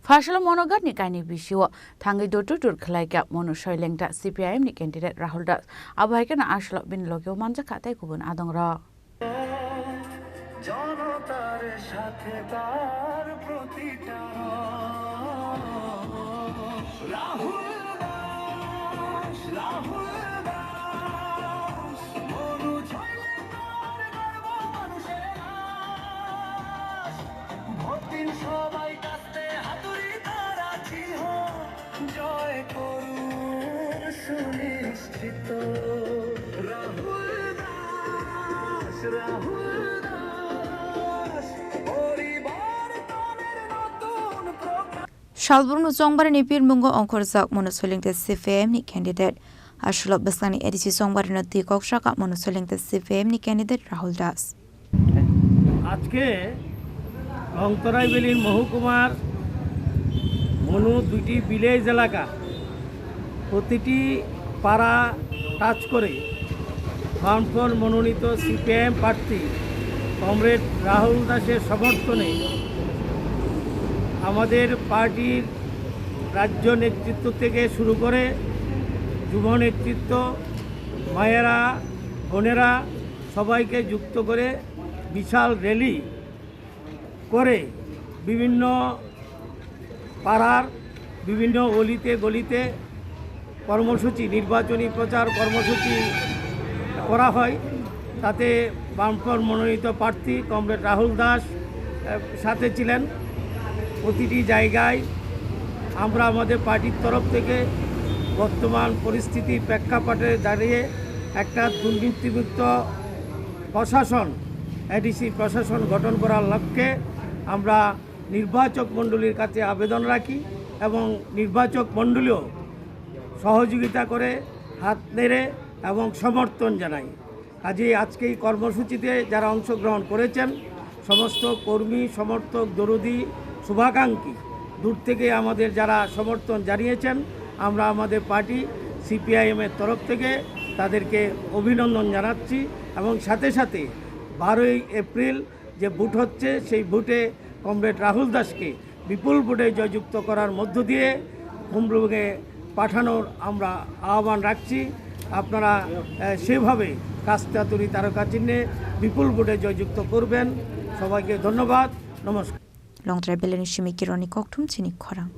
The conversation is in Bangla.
Fashala monogat ni kaini bishiwa thangi dotur khalaika mono shoilengta CPIM ni candidate Rahul Das abhaikana ashla bin logeo manja khatai kubun adongra জনতার সাথে তার প্রতিটা রাহুল দাস মনু ছয়লে তার গর্ব মানুষের ভোটদিন সবাই কাছে হাতুড়ি তার আছি জয় করুন সুনিশ্চিত Rahul Das Shalburnu Songbar ni Pirmungo Onkorzak Monosolingte CPM ni candidate Ashulab Basani Edisi Songbar Nati Kokshaka Monosolingte CPM ni candidate Rahul Das. আজকে রংতরাই বেলিন মহকুমার মনু দুটি ভিলেজ এলাকা প্রতিটি পাড়া টাচ করে বামফ্রন্ট মনোনীত সিপিএম প্রার্থী কমরেড রাহুল দাসের সমর্থনে আমাদের পার্টির রাজ্য নেতৃত্ব থেকে শুরু করে যুব নেতৃত্ব মায়েরা বোনেরা সবাইকে যুক্ত করে বিশাল র্যালি করে বিভিন্ন পাড়ার বিভিন্ন অলিতে গলিতে কর্মসূচি নির্বাচনী প্রচার কর্মসূচি করা হয় তাতে বামফ্রন্ট মনোনীত প্রার্থী কমরেড রাহুল দাস সাথে ছিলেন প্রতিটি জায়গায় আমরা আমাদের পার্টির তরফ থেকে বর্তমান পরিস্থিতির প্রেক্ষাপটে দাঁড়িয়ে একটা দুর্নীতিমুক্ত প্রশাসন এডিসি প্রশাসন গঠন করার লক্ষ্যে আমরা নির্বাচক মণ্ডলীর কাছে আবেদন রাখি এবং নির্বাচক মণ্ডলীও সহযোগিতা করে হাত নেড়ে এবং সমর্থন জানাই কাজেই আজকে এই কর্মসূচিতে যারা অংশগ্রহণ করেছেন সমস্ত কর্মী সমর্থক দরদি শুভাকাঙ্ক্ষী দূর থেকে আমাদের যারা সমর্থন জানিয়েছেন আমরা আমাদের পার্টি সিপিআইএমের তরফ থেকে তাদেরকে অভিনন্দন জানাচ্ছি এবং সাথে সাথে 12ই এপ্রিল যে ভোট হচ্ছে সেই ভোটে কমরেড রাহুল দাসকে বিপুল ভোটে জয়যুক্ত করার মধ্য দিয়ে কুমরুগে পাঠানোর আমরা আহ্বান রাখছি আপনারা সেভাবে কাস্তাতুরি তারকা চিহ্নে বিপুল ভোটে জয়যুক্ত করবেন সবাইকে ধন্যবাদ নমস্কার Longtrai Beleni Shimikironi Koktum Chini Khorang